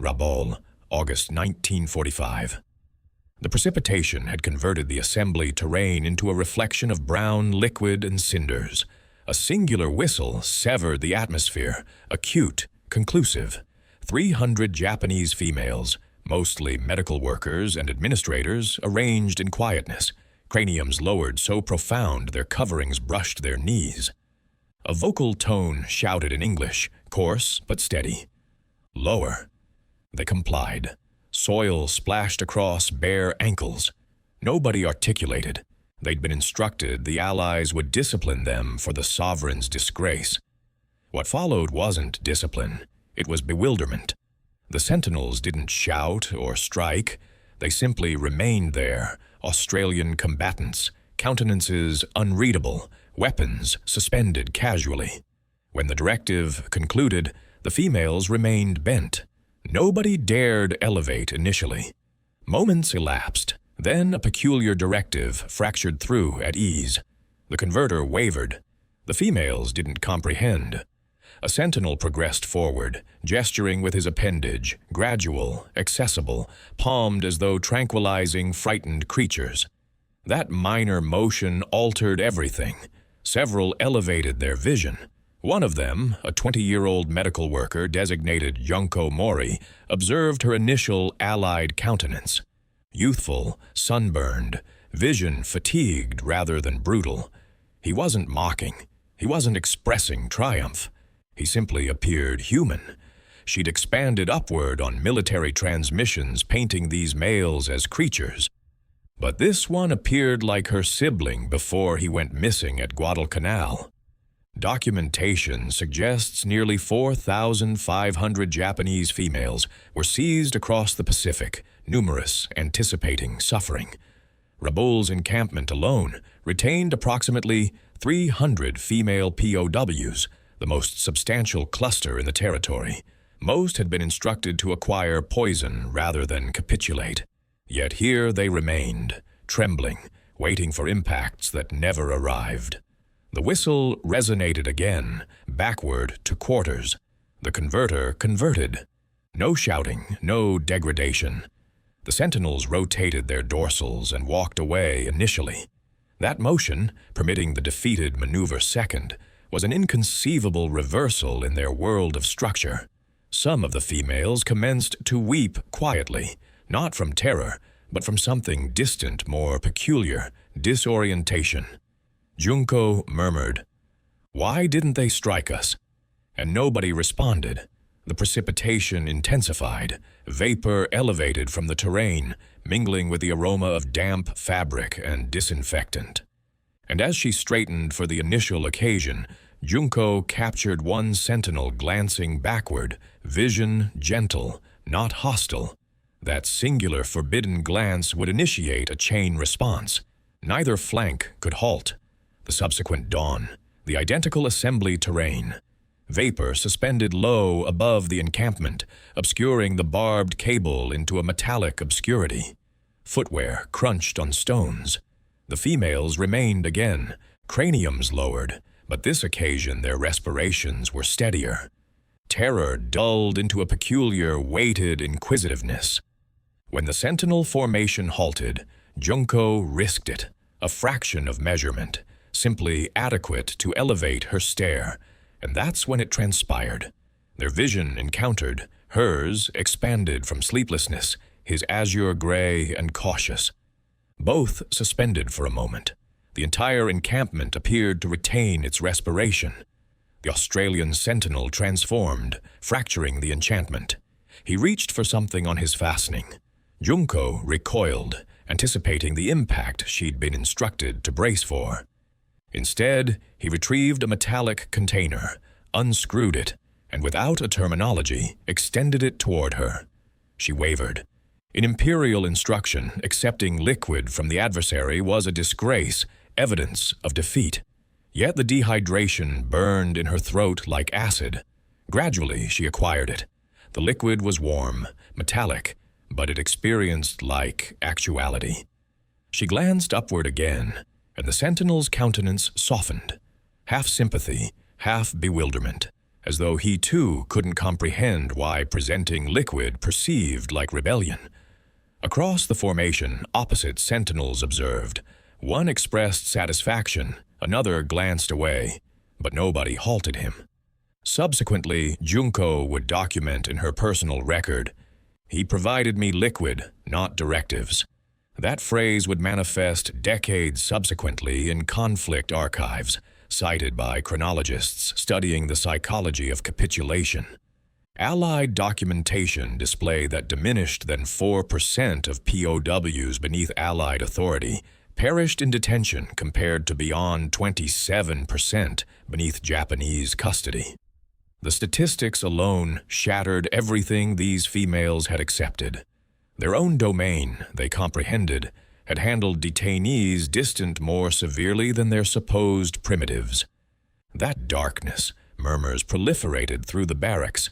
Rabaul, August 1945. The precipitation had converted the assembly terrain into a reflection of brown liquid and cinders. A singular whistle severed the atmosphere, acute, conclusive. 300 Japanese females, mostly medical workers and administrators, arranged in quietness, craniums lowered so profound their coverings brushed their knees. A vocal tone shouted in English, coarse but steady. Lower. They complied. Soil splashed across bare ankles. Nobody articulated. They'd been instructed the Allies would discipline them for the sovereign's disgrace. What followed wasn't discipline. It was bewilderment. The sentinels didn't shout or strike. They simply remained there, Australian combatants, countenances unreadable, weapons suspended casually. When the directive concluded, the females remained bent. Nobody dared elevate initially. Moments elapsed. Then a peculiar directive fractured through at ease. The converter wavered. The females didn't comprehend. A sentinel progressed forward, gesturing with his appendage, gradual, accessible, palmed as though tranquilizing frightened creatures. That minor motion altered everything. Several elevated their vision. One of them, a 20-year-old medical worker designated Junko Mori, observed her initial Allied countenance. Youthful, sunburned, vision fatigued rather than brutal. He wasn't mocking. He wasn't expressing triumph. He simply appeared human. She'd expanded upward on military transmissions, painting these males as creatures. But this one appeared like her sibling before he went missing at Guadalcanal. Documentation suggests nearly 4,500 Japanese females were seized across the Pacific, numerous, anticipating suffering. Rabaul's encampment alone retained approximately 300 female POWs, the most substantial cluster in the territory. Most had been instructed to acquire poison rather than capitulate. Yet here they remained, trembling, waiting for impacts that never arrived. The whistle resonated again, backward to quarters. The converter converted. No shouting, no degradation. The sentinels rotated their dorsals and walked away initially. That motion, permitting the defeated maneuver second, was an inconceivable reversal in their world of structure. Some of the females commenced to weep quietly, not from terror, but from something distant, more peculiar, disorientation. Junko murmured, "Why didn't they strike us?" And nobody responded. The precipitation intensified, vapor elevated from the terrain, mingling with the aroma of damp fabric and disinfectant. And as she straightened for the initial occasion, Junko captured one sentinel glancing backward, vision gentle, not hostile. That singular forbidden glance would initiate a chain response. Neither flank could halt. The subsequent dawn, the identical assembly terrain. Vapor suspended low above the encampment, obscuring the barbed cable into a metallic obscurity. Footwear crunched on stones. The females remained again, craniums lowered, but this occasion their respirations were steadier. Terror dulled into a peculiar, weighted inquisitiveness. When the sentinel formation halted, Junko risked it, a fraction of measurement, simply adequate to elevate her stare, and that's when it transpired. Their vision encountered, hers expanded from sleeplessness, his azure gray and cautious. Both suspended for a moment. The entire encampment appeared to retain its respiration. The Australian sentinel transformed, fracturing the enchantment. He reached for something on his fastening. Junko recoiled, anticipating the impact she'd been instructed to brace for. Instead, he retrieved a metallic container, unscrewed it, and without a terminology, extended it toward her. She wavered. In imperial instruction, accepting liquid from the adversary was a disgrace, evidence of defeat. Yet the dehydration burned in her throat like acid. Gradually, she acquired it. The liquid was warm, metallic, but it experienced like actuality. She glanced upward again, and the sentinel's countenance softened, half sympathy, half bewilderment, as though he too couldn't comprehend why presenting liquid perceived like rebellion. Across the formation, opposite sentinels observed. One expressed satisfaction, another glanced away, but nobody halted him. Subsequently, Junko would document in her personal record, "He provided me liquid, not directives." That phrase would manifest decades subsequently in conflict archives, cited by chronologists studying the psychology of capitulation. Allied documentation display that diminished than 4% of POWs beneath Allied authority perished in detention compared to beyond 27% beneath Japanese custody. The statistics alone shattered everything these females had accepted. Their own domain, they comprehended, had handled detainees distant more severely than their supposed primitives. That darkness, murmurs proliferated through the barracks.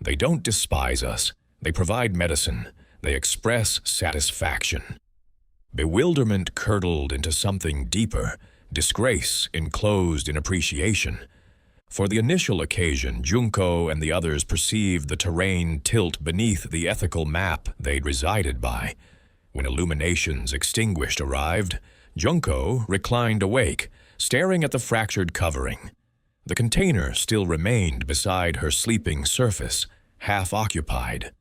They don't despise us. They provide medicine. They express satisfaction. Bewilderment curdled into something deeper, disgrace enclosed in appreciation. For the initial occasion, Junko and the others perceived the terrain tilt beneath the ethical map they'd resided by. When illuminations extinguished arrived, Junko reclined awake, staring at the fractured covering. The container still remained beside her sleeping surface, half occupied.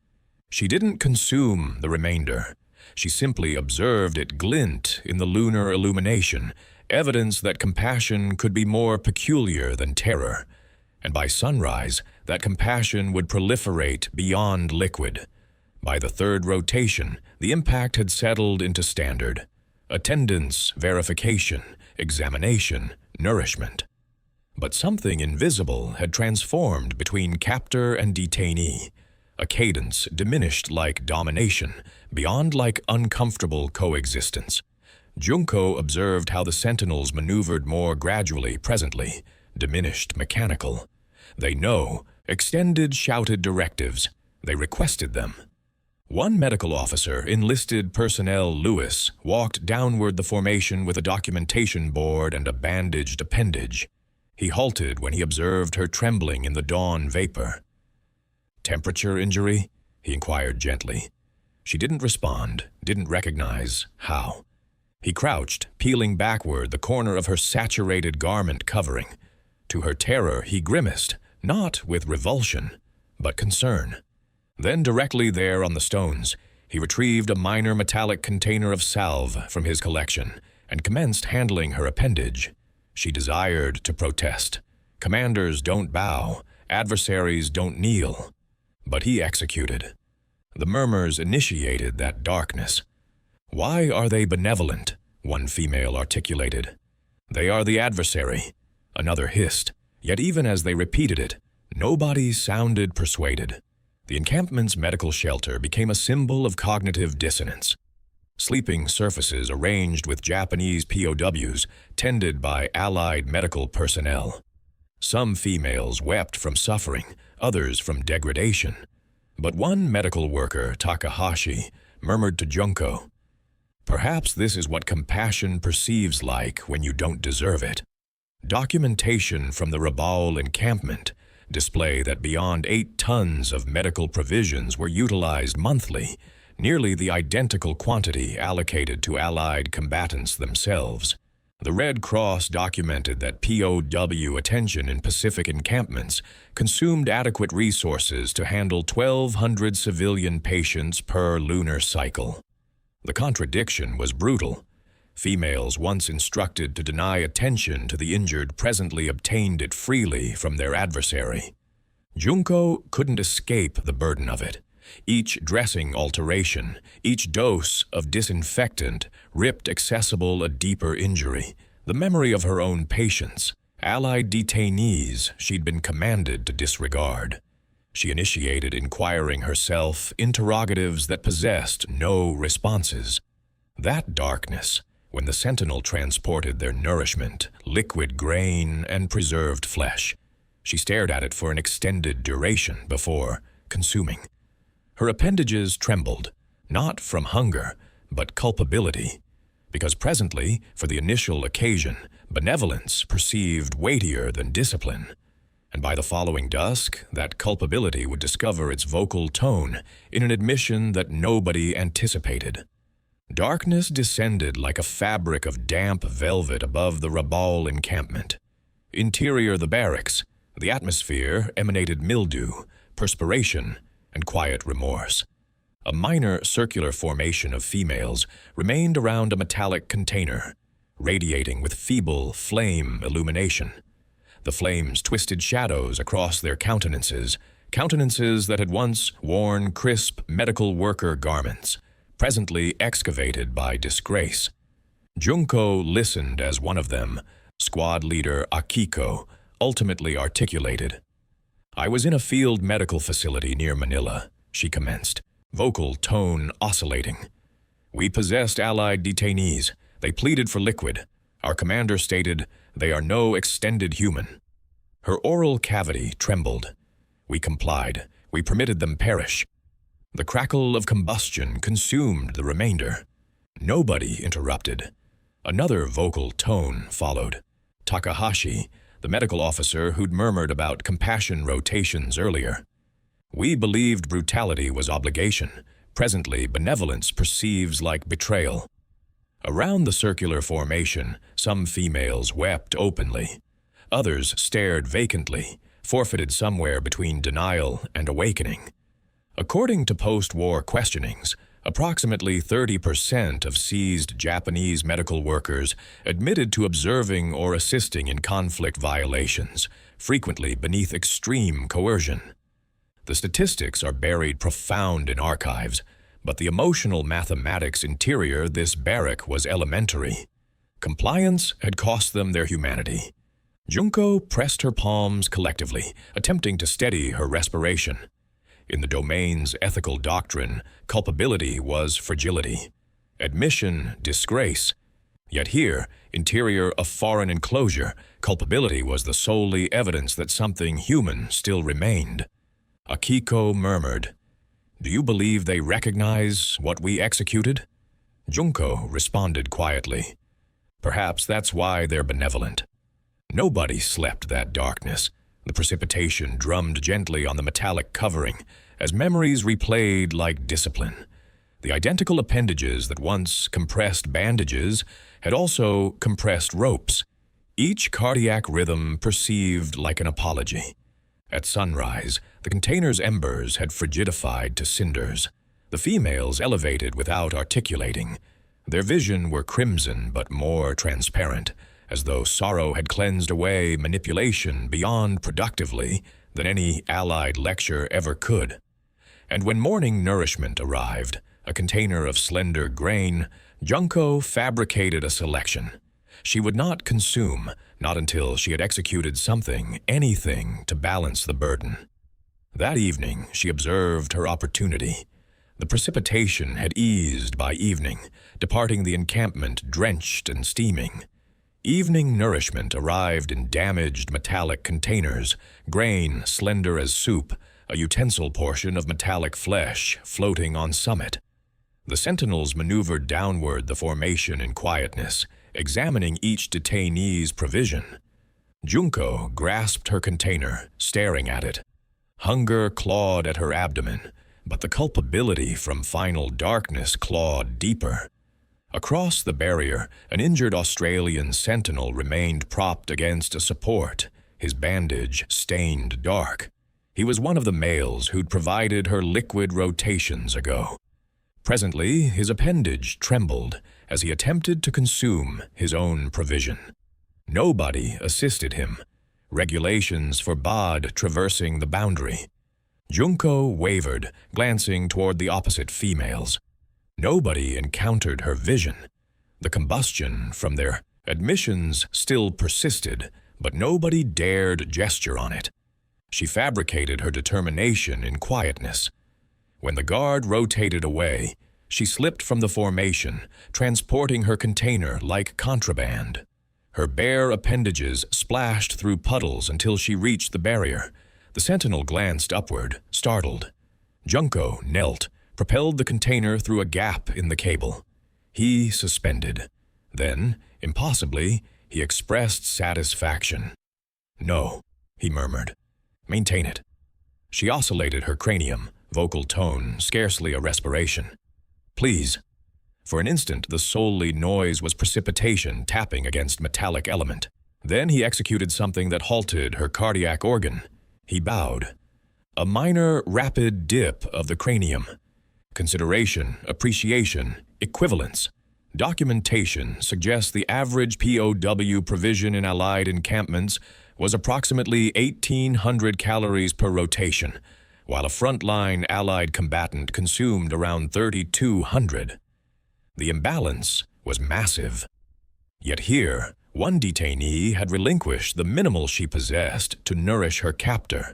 She didn't consume the remainder. She simply observed it glint in the lunar illumination, evidence that compassion could be more peculiar than terror. And by sunrise, that compassion would proliferate beyond liquid. By the third rotation, the impact had settled into standard. Attendance, verification, examination, nourishment. But something invisible had transformed between captor and detainee. A cadence diminished like domination, beyond like uncomfortable coexistence. Junko observed how the sentinels maneuvered more gradually presently, diminished mechanical. They know, extended shouted directives. They requested them. One medical officer, enlisted personnel Lewis, walked downward the formation with a documentation board and a bandaged appendage. He halted when he observed her trembling in the dawn vapor. "Temperature injury?" he inquired gently. She didn't respond, didn't recognize how. He crouched, peeling backward the corner of her saturated garment covering. To her terror, he grimaced, not with revulsion, but concern. Then directly there on the stones, he retrieved a minor metallic container of salve from his collection and commenced handling her appendage. She desired to protest. Commanders don't bow, adversaries don't kneel. But he executed. The murmurs initiated that darkness. "Why are they benevolent?" one female articulated. "They are the adversary," another hissed. Yet even as they repeated it, nobody sounded persuaded. The encampment's medical shelter became a symbol of cognitive dissonance. Sleeping surfaces arranged with Japanese POWs, tended by Allied medical personnel. Some females wept from suffering, others from degradation. But one medical worker, Takahashi, murmured to Junko, "Perhaps this is what compassion perceives like when you don't deserve it." Documentation from the Rabaul encampment display that beyond 8 tons of medical provisions were utilized monthly, nearly the identical quantity allocated to Allied combatants themselves. The Red Cross documented that POW attention in Pacific encampments consumed adequate resources to handle 1,200 civilian patients per lunar cycle. The contradiction was brutal. Females once instructed to deny attention to the injured presently obtained it freely from their adversary. Junko couldn't escape the burden of it. Each dressing alteration, each dose of disinfectant ripped accessible a deeper injury, the memory of her own patients, Allied detainees she'd been commanded to disregard. She initiated inquiring herself interrogatives that possessed no responses. That darkness, when the sentinel transported their nourishment, liquid grain and preserved flesh. She stared at it for an extended duration before consuming. Her appendages trembled, not from hunger, but culpability, because presently, for the initial occasion, benevolence perceived weightier than discipline. And by the following dusk, that culpability would discover its vocal tone in an admission that nobody anticipated. Darkness descended like a fabric of damp velvet above the Rabal encampment. Interior the barracks, the atmosphere emanated mildew, perspiration, and quiet remorse. A minor circular formation of females remained around a metallic container, radiating with feeble flame illumination. The flames twisted shadows across their countenances, countenances that had once worn crisp medical worker garments, presently excavated by disgrace. Junko listened as one of them, squad leader Akiko, ultimately articulated. "I was in a field medical facility near Manila," she commenced, vocal tone oscillating. "We possessed Allied detainees. They pleaded for liquid. Our commander stated, 'They are no extended human.' Her oral cavity trembled. We complied. We permitted them perish. The crackle of combustion consumed the remainder. Nobody interrupted. Another vocal tone followed. Takahashi, the medical officer who'd murmured about compassion rotations earlier. We believed brutality was obligation. Presently, benevolence perceives like betrayal. Around the circular formation, some females wept openly. Others stared vacantly, forfeited somewhere between denial and awakening. According to post-war questionings, approximately 30% of seized Japanese medical workers admitted to observing or assisting in conflict violations, frequently beneath extreme coercion. The statistics are buried profound in archives, but the emotional mathematics interior this barrack was elementary. Compliance had cost them their humanity. Junko pressed her palms collectively, attempting to steady her respiration. In the domain's ethical doctrine, culpability was fragility. Admission, disgrace. Yet here, interior a foreign enclosure, culpability was the solely evidence that something human still remained. Akiko murmured, "Do you believe they recognize what we executed?" Junko responded quietly, "Perhaps that's why they're benevolent." Nobody slept that darkness. The precipitation drummed gently on the metallic covering as memories replayed like discipline. The identical appendages that once compressed bandages had also compressed ropes, each cardiac rhythm perceived like an apology. At sunrise, the container's embers had frigidified to cinders. The females elevated without articulating. Their vision were crimson but more transparent, as though sorrow had cleansed away manipulation beyond productively than any Allied lecture ever could. And when morning nourishment arrived, a container of slender grain, Junko fabricated a selection. She would not consume, not until she had executed something, anything, to balance the burden. That evening, she observed her opportunity. The precipitation had eased by evening, departing the encampment drenched and steaming. Evening nourishment arrived in damaged metallic containers, grain slender as soup, a utensil portion of metallic flesh floating on summit. The sentinels maneuvered downward the formation in quietness, examining each detainee's provision. Junko grasped her container, staring at it. Hunger clawed at her abdomen, but the culpability from final darkness clawed deeper. Across the barrier, an injured Australian sentinel remained propped against a support, his bandage stained dark. He was one of the males who'd provided her liquid rotations ago. Presently, his appendage trembled as he attempted to consume his own provision. Nobody assisted him. Regulations forbade traversing the boundary. Junko wavered, glancing toward the opposite females. Nobody encountered her vision. The combustion from their admissions still persisted, but nobody dared gesture on it. She fabricated her determination in quietness. When the guard rotated away, she slipped from the formation, transporting her container like contraband. Her bare appendages splashed through puddles until she reached the barrier. The sentinel glanced upward, startled. Junko knelt, propelled the container through a gap in the cable. He suspended. Then, impossibly, he expressed satisfaction. "No," he murmured. Maintain it. She oscillated her cranium, vocal tone, scarcely a respiration. Please. For an instant, the solely noise was precipitation tapping against metallic element. Then he executed something that halted her cardiac organ. He bowed. A minor, rapid dip of the cranium. Consideration, appreciation, equivalence. Documentation suggests the average POW provision in Allied encampments was approximately 1,800 calories per rotation, while a frontline Allied combatant consumed around 3,200. The imbalance was massive. Yet here, one detainee had relinquished the minimal she possessed to nourish her captor.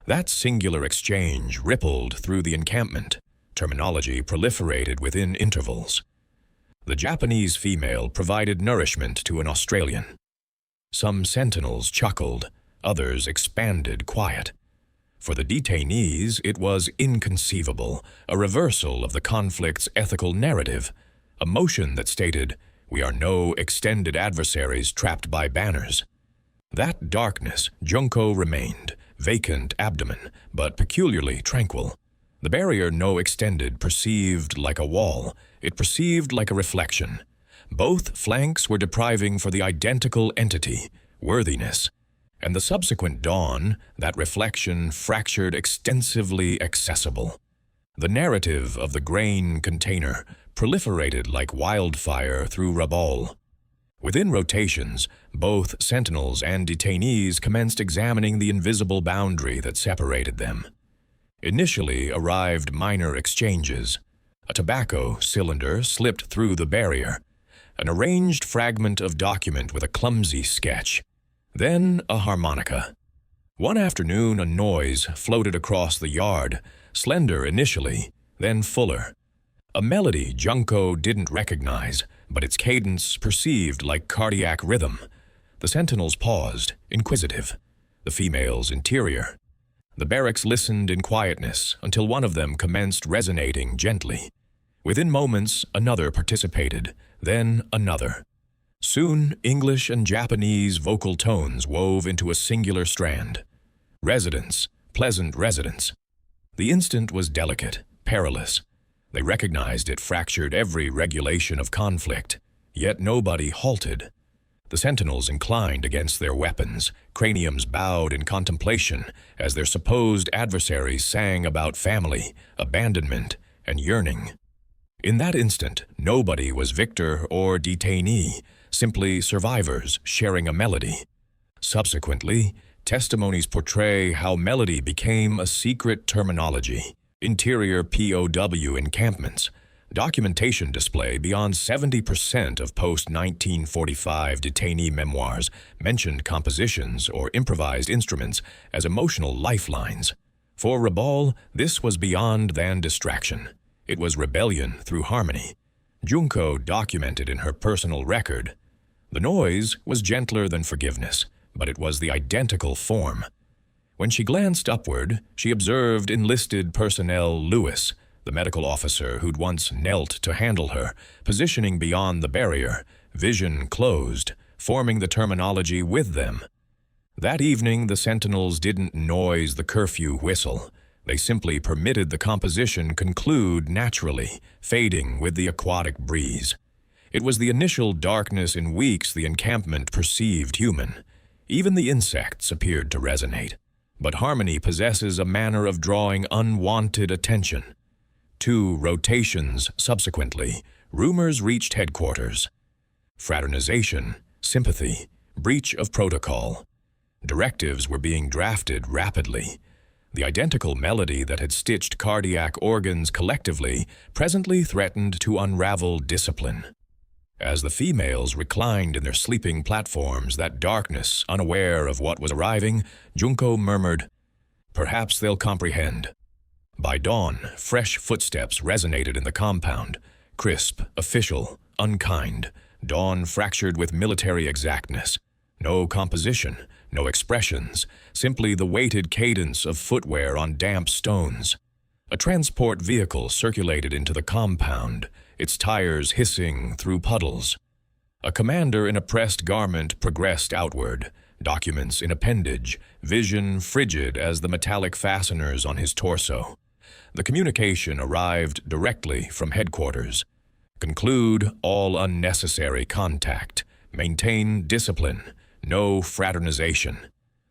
That singular exchange rippled through the encampment. Terminology proliferated within intervals. The Japanese female provided nourishment to an Australian. Some sentinels chuckled, others expanded quiet. For the detainees, it was inconceivable, a reversal of the conflict's ethical narrative, a motion that stated, "We are no extended adversaries trapped by banners." That darkness, Junko remained, vacant abdomen, but peculiarly tranquil. The barrier no extended perceived like a wall, it perceived like a reflection. Both flanks were depriving for the identical entity, worthiness. And the subsequent dawn, that reflection fractured extensively accessible. The narrative of the grain container proliferated like wildfire through Rabaul. Within rotations, both sentinels and detainees commenced examining the invisible boundary that separated them. Initially arrived minor exchanges. A tobacco cylinder slipped through the barrier, an arranged fragment of document with a clumsy sketch, then a harmonica. One afternoon, a noise floated across the yard, slender initially, then fuller. A melody Junko didn't recognize, but its cadence perceived like cardiac rhythm. The sentinels paused, inquisitive. The females interior. The barracks listened in quietness until one of them commenced resonating gently. Within moments, another participated, then another. Soon, English and Japanese vocal tones wove into a singular strand. Residence, pleasant residence. The instant was delicate, perilous. They recognized it fractured every regulation of conflict, yet nobody halted. The sentinels inclined against their weapons, craniums bowed in contemplation as their supposed adversaries sang about family, abandonment, and yearning. In that instant, nobody was victor or detainee, simply survivors sharing a melody. Subsequently, testimonies portray how melody became a secret terminology. Interior POW encampments, documentation display beyond 70% of post-1945 detainee memoirs mentioned compositions or improvised instruments as emotional lifelines. For Rabaul, this was beyond than distraction. It was rebellion through harmony. Junko documented in her personal record. The noise was gentler than forgiveness, but it was the identical form. When she glanced upward, she observed enlisted personnel Lewis, the medical officer who'd once knelt to handle her, positioning beyond the barrier, vision closed, forming the terminology with them. That evening, the sentinels didn't noise the curfew whistle. They simply permitted the composition conclude naturally, fading with the aquatic breeze. It was the initial darkness in weeks the encampment perceived human. Even the insects appeared to resonate. But harmony possesses a manner of drawing unwanted attention. 2 rotations subsequently, rumors reached headquarters. Fraternization, sympathy, breach of protocol. Directives were being drafted rapidly. The identical melody that had stitched cardiac organs collectively presently threatened to unravel discipline. As the females reclined in their sleeping platforms, that darkness, unaware of what was arriving, Junko murmured, "Perhaps they'll comprehend." By dawn, fresh footsteps resonated in the compound, crisp, official, unkind, dawn fractured with military exactness. No composition, no expressions, simply the weighted cadence of footwear on damp stones. A transport vehicle circulated into the compound, its tires hissing through puddles. A commander in a pressed garment progressed outward, documents in appendage, vision frigid as the metallic fasteners on his torso. The communication arrived directly from headquarters. Conclude all unnecessary contact. Maintain discipline. No fraternization.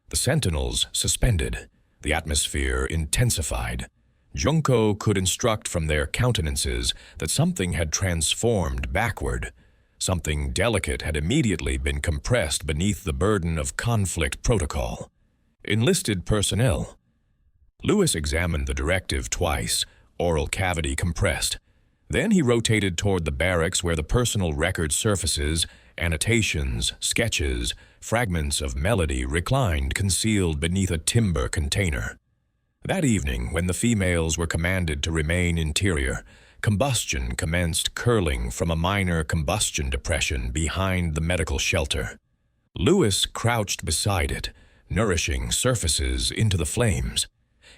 The sentinels suspended. The atmosphere intensified. Junko could instruct from their countenances that something had transformed backward. Something delicate had immediately been compressed beneath the burden of conflict protocol. Enlisted personnel. Lewis examined the directive twice, oral cavity compressed. Then he rotated toward the barracks where the personal record surfaces, annotations, sketches, fragments of melody reclined concealed beneath a timber container. That evening, when the females were commanded to remain interior, combustion commenced curling from a minor combustion depression behind the medical shelter. Lewis crouched beside it, nourishing surfaces into the flames.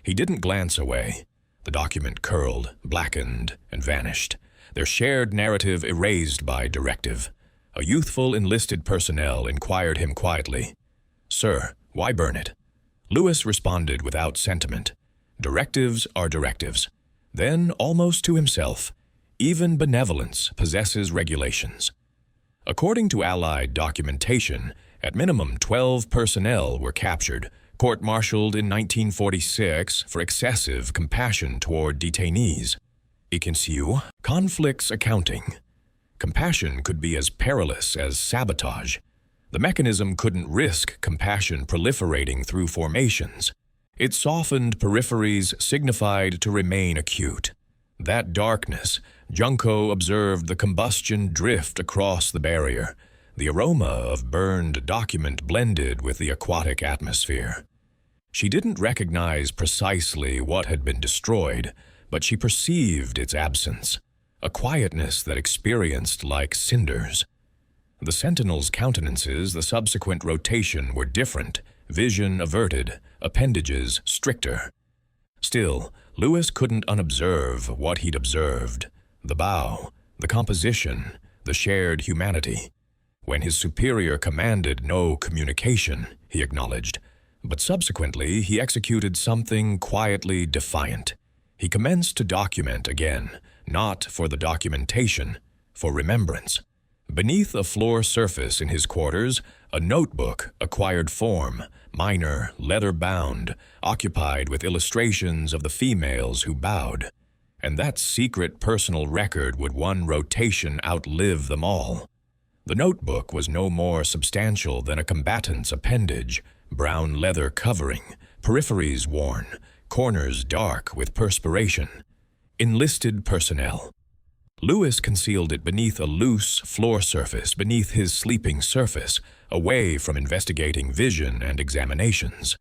He didn't glance away. The document curled, blackened, and vanished, their shared narrative erased by directive. A youthful enlisted personnel inquired him quietly, "Sir, why burn it?" Lewis responded without sentiment, "Directives are directives." Then, almost to himself, "Even benevolence possesses regulations." According to Allied documentation, at minimum 12 personnel were captured, court-martialed in 1946 for excessive compassion toward detainees. Ikinsyu, conflicts accounting. Compassion could be as perilous as sabotage. The mechanism couldn't risk compassion proliferating through formations. Its softened peripheries signified to remain acute. That darkness, Junko observed the combustion drift across the barrier. The aroma of burned document blended with the aquatic atmosphere. She didn't recognize precisely what had been destroyed, but she perceived its absence, a quietness that experienced like cinders. The sentinels' countenances, the subsequent rotation, were different, vision averted, appendages stricter. Still, Lewis couldn't unobserve what he'd observed: the bow, the composition, the shared humanity. When his superior commanded no communication, he acknowledged, but subsequently he executed something quietly defiant. He commenced to document again, not for the documentation, for remembrance. Beneath a floor surface in his quarters, a notebook acquired form, minor, leather-bound, occupied with illustrations of the females who bowed. And that secret personal record would one rotation outlive them all. The notebook was no more substantial than a combatant's appendage, brown leather covering, peripheries worn, corners dark with perspiration. Enlisted personnel. Lewis concealed it beneath a loose floor surface, beneath his sleeping surface, away from investigating vision and examinations.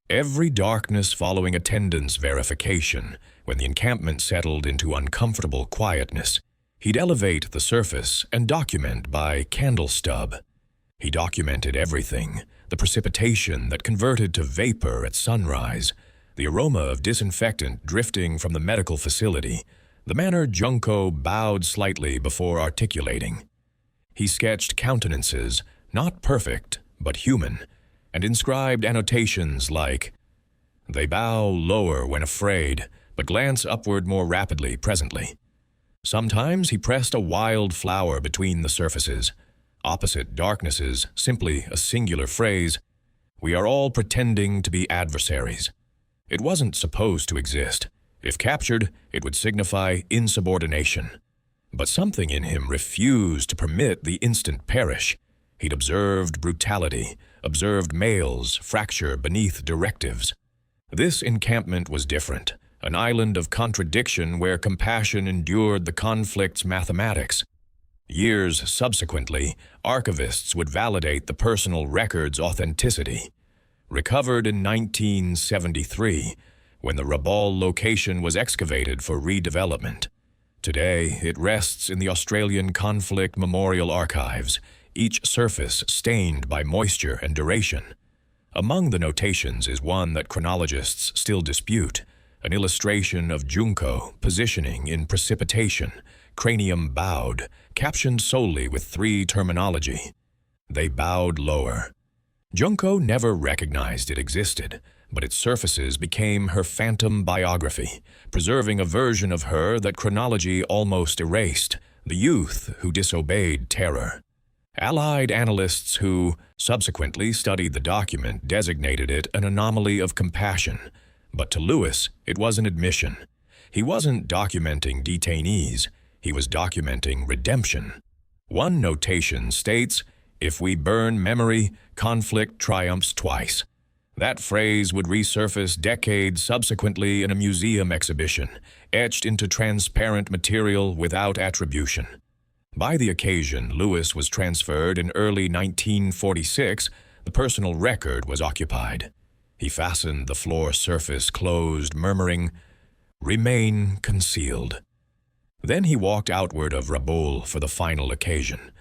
Every darkness following attendance verification, when the encampment settled into uncomfortable quietness, he'd elevate the surface and document by candle stub. He documented everything: the precipitation that converted to vapor at sunrise, the aroma of disinfectant drifting from the medical facility, the manner Junko bowed slightly before articulating. He sketched countenances, not perfect, but human, and inscribed annotations like, "They bow lower when afraid, but glance upward more rapidly presently." Sometimes he pressed a wild flower between the surfaces. Opposite darknesses, simply a singular phrase, "We are all pretending to be adversaries." It wasn't supposed to exist. If captured, it would signify insubordination. But something in him refused to permit the instant perish. He'd observed brutality, observed males fracture beneath directives. This encampment was different, an island of contradiction where compassion endured the conflict's mathematics. Years subsequently, archivists would validate the personal record's authenticity. Recovered in 1973, when the Rabaul location was excavated for redevelopment. Today, it rests in the Australian Conflict Memorial Archives, each surface stained by moisture and duration. Among the notations is one that chronologists still dispute, an illustration of Junko positioning in precipitation, cranium bowed, captioned solely with 3 terminology. They bowed lower. Junko never recognized it existed, but its surfaces became her phantom biography, preserving a version of her that chronology almost erased, the youth who disobeyed terror. Allied analysts who subsequently studied the document designated it an anomaly of compassion, but to Lewis it was an admission. He wasn't documenting detainees, he was documenting redemption. One notation states, "If we burn memory, conflict triumphs twice." That phrase would resurface decades subsequently in a museum exhibition, etched into transparent material without attribution. By the occasion Lewis was transferred in early 1946, the personal record was occupied. He fastened the floor surface closed, murmuring, "Remain concealed." Then he walked outward of Rabaul for the final occasion,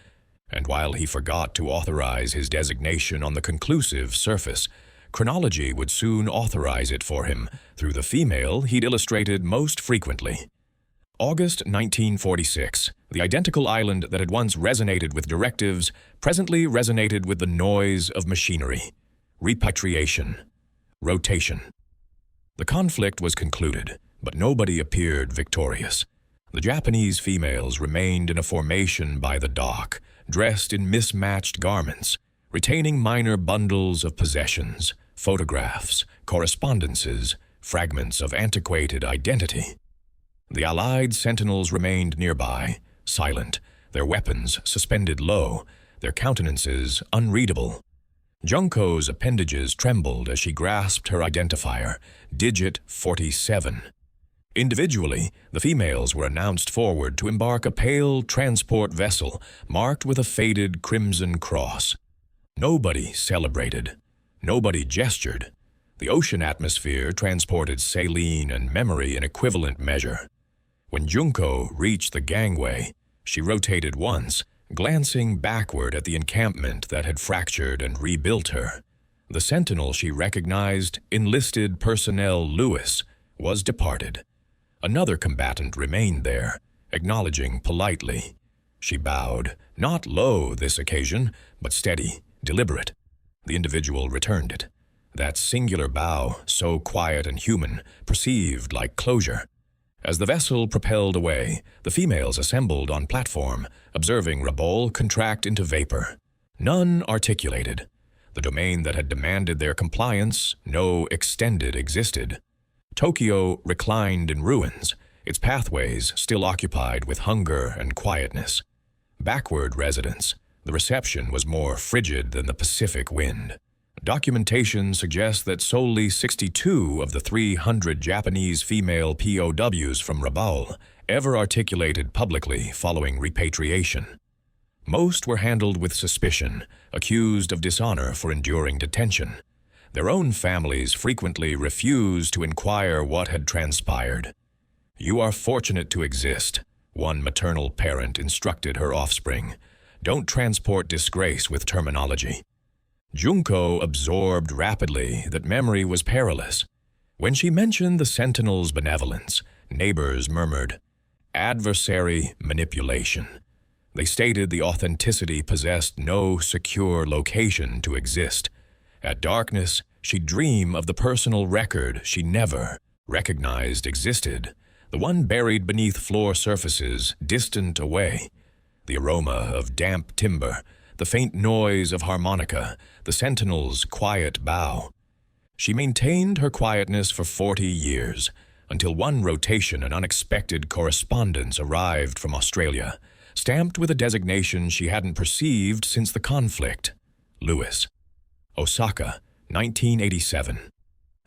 and while he forgot to authorize his designation on the conclusive surface, chronology would soon authorize it for him through the female he'd illustrated most frequently. August 1946, the identical island that had once resonated with directives presently resonated with the noise of machinery. Repatriation. Rotation. The conflict was concluded, but nobody appeared victorious. The Japanese females remained in a formation by the dock, dressed in mismatched garments, retaining minor bundles of possessions, photographs, correspondences, fragments of antiquated identity. The Allied sentinels remained nearby, silent, their weapons suspended low, their countenances unreadable. Junko's appendages trembled as she grasped her identifier, digit 47. Individually, the females were announced forward to embark a pale transport vessel marked with a faded crimson cross. Nobody celebrated. Nobody gestured. The ocean atmosphere transported saline and memory in equivalent measure. When Junko reached the gangway, she rotated once, glancing backward at the encampment that had fractured and rebuilt her. The sentinel she recognized, enlisted personnel Lewis, was departed. Another combatant remained there, acknowledging politely. She bowed, not low this occasion, but steady, deliberate. The individual returned it. That singular bow, so quiet and human, perceived like closure. As the vessel propelled away, the females assembled on platform, observing Rabaul contract into vapor. None articulated. The domain that had demanded their compliance, no extended existed. Tokyo reclined in ruins, its pathways still occupied with hunger and quietness. Backward residents, the reception was more frigid than the Pacific wind. Documentation suggests that solely 62 of the 300 Japanese female POWs from Rabaul ever articulated publicly following repatriation. Most were handled with suspicion, accused of dishonor for enduring detention. Their own families frequently refused to inquire what had transpired. "You are fortunate to exist," one maternal parent instructed her offspring. "Don't transport disgrace with terminology." Junko absorbed rapidly that memory was perilous. When she mentioned the sentinel's benevolence, neighbors murmured, "Adversary manipulation." They stated the authenticity possessed no secure location to exist. At darkness, she'd dream of the personal record she never recognized existed, the one buried beneath floor surfaces, distant away. The aroma of damp timber, the faint noise of harmonica, the sentinel's quiet bow. She maintained her quietness for 40 years, until one rotation and unexpected correspondence arrived from Australia, stamped with a designation she hadn't perceived since the conflict. Lewis. Osaka, 1987.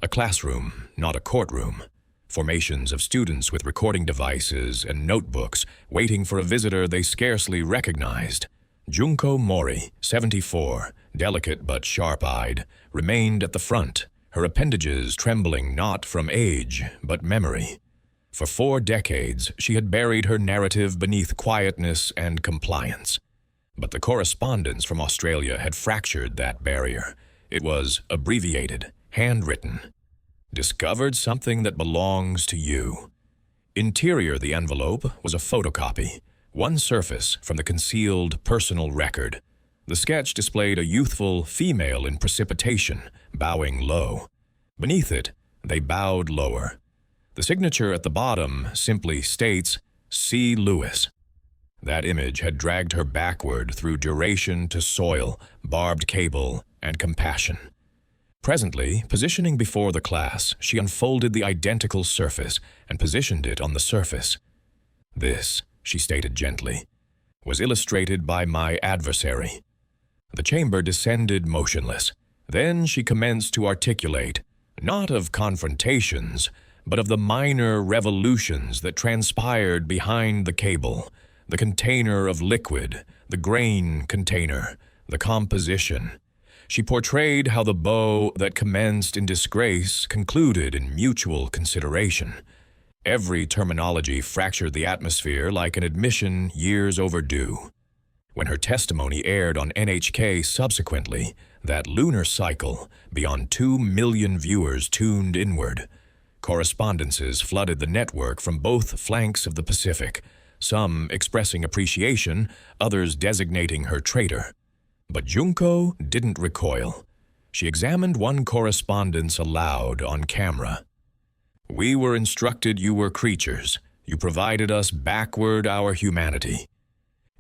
A classroom, not a courtroom. Formations of students with recording devices and notebooks waiting for a visitor they scarcely recognized. Junko Mori, 74, delicate but sharp-eyed, remained at the front, her appendages trembling not from age but memory. For 4 decades, she had buried her narrative beneath quietness and compliance. But the correspondence from Australia had fractured that barrier. It was abbreviated, handwritten. "Discovered something that belongs to you." Interior the envelope was a photocopy, one surface from the concealed personal record. The sketch displayed a youthful female in precipitation, bowing low. Beneath it, they bowed lower. The signature at the bottom simply states, C. Lewis. That image had dragged her backward through duration to soil, barbed cable, and compassion. Presently, positioning before the class, she unfolded the identical surface and positioned it on the surface. This, she stated gently, was illustrated by my adversary. The chamber descended motionless. Then she commenced to articulate, not of confrontations, but of the minor revolutions that transpired behind the cable, the container of liquid, the grain container, the composition. She portrayed how the bow that commenced in disgrace concluded in mutual consideration. Every terminology fractured the atmosphere like an admission years overdue. When her testimony aired on NHK subsequently, that lunar cycle, beyond 2 million viewers tuned inward. Correspondences flooded the network from both flanks of the Pacific, some expressing appreciation, others designating her traitor. But Junko didn't recoil. She examined one correspondence aloud on camera. We were instructed you were creatures. You provided us backward our humanity.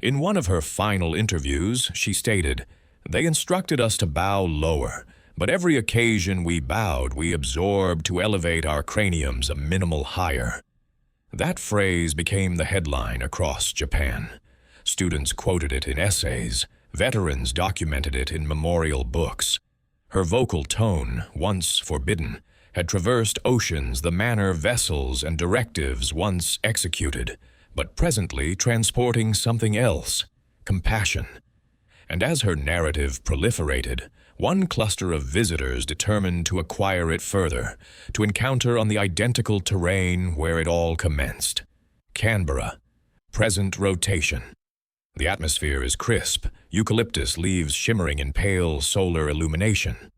In one of her final interviews, she stated, they instructed us to bow lower, but every occasion we bowed, we absorbed to elevate our craniums a minimal higher. That phrase became the headline across Japan. Students quoted it in essays. Veterans documented it in memorial books. Her vocal tone, once forbidden, had traversed oceans the manner vessels and directives once executed, but presently transporting something else, compassion. And as her narrative proliferated, one cluster of visitors determined to acquire it further, to encounter on the identical terrain where it all commenced. Canberra, present rotation. The atmosphere is crisp, eucalyptus leaves shimmering in pale solar illumination.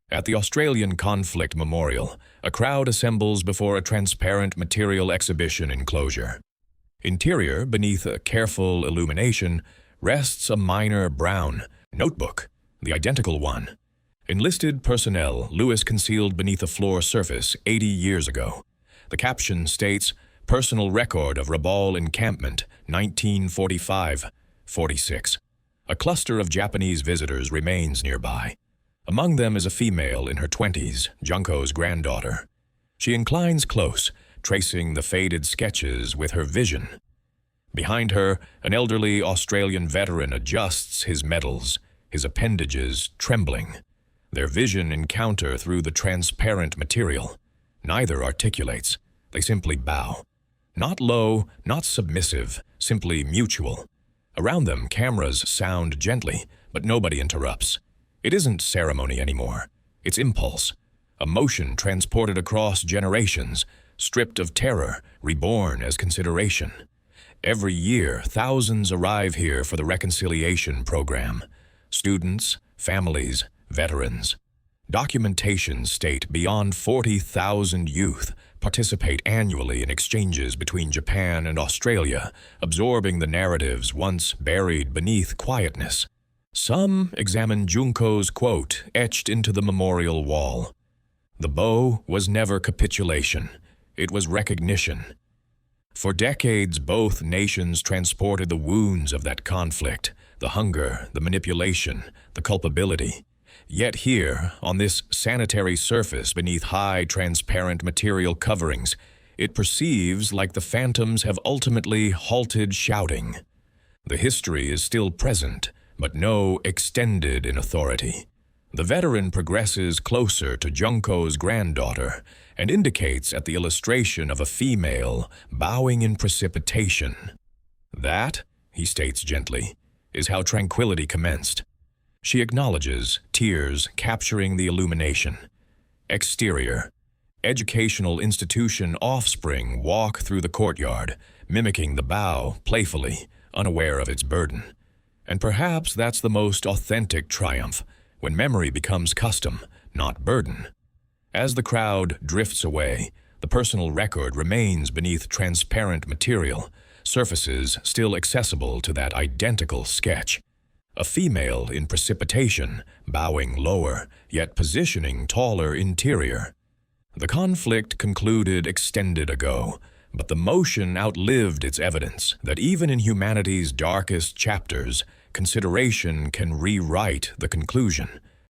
At the Australian Conflict Memorial, a crowd assembles before a transparent material exhibition enclosure. Interior, beneath a careful illumination, rests a minor brown notebook, the identical one. Enlisted personnel Lewis concealed beneath a floor surface 80 years ago. The caption states, Personal Record of Rabaul Encampment, 1945-46. A cluster of Japanese visitors remains nearby. Among them is a female in her 20s, Junko's granddaughter. She inclines close, tracing the faded sketches with her vision. Behind her, an elderly Australian veteran adjusts his medals, his appendages trembling. Their vision encounter through the transparent material. Neither articulates. They simply bow. Not low, not submissive, simply mutual. Around them, cameras sound gently, but nobody interrupts. It isn't ceremony anymore. It's impulse. A motion transported across generations, stripped of terror, reborn as consideration. Every year, thousands arrive here for the reconciliation program. Students, families, veterans. Documentations state beyond 40,000 youth participate annually in exchanges between Japan and Australia, absorbing the narratives once buried beneath quietness. Some examine Junko's quote etched into the memorial wall. The bow was never capitulation. It was recognition. For decades, both nations transported the wounds of that conflict, the hunger, the manipulation, the culpability. Yet here, on this sanitary surface beneath high, transparent material coverings, it perceives like the phantoms have ultimately halted shouting. The history is still present, but no extended in authority. The veteran progresses closer to Junko's granddaughter and indicates at the illustration of a female bowing in precipitation. That, he states gently, is how tranquility commenced. She acknowledges, tears capturing the illumination. Exterior. Educational institution offspring walk through the courtyard, mimicking the bow playfully, unaware of its burden. And perhaps that's the most authentic triumph, when memory becomes custom, not burden. As the crowd drifts away, the personal record remains beneath transparent material, surfaces still accessible to that identical sketch. A female in precipitation, bowing lower, yet positioning taller interior. The conflict concluded extended ago, but the motion outlived its evidence that even in humanity's darkest chapters, consideration can rewrite the conclusion.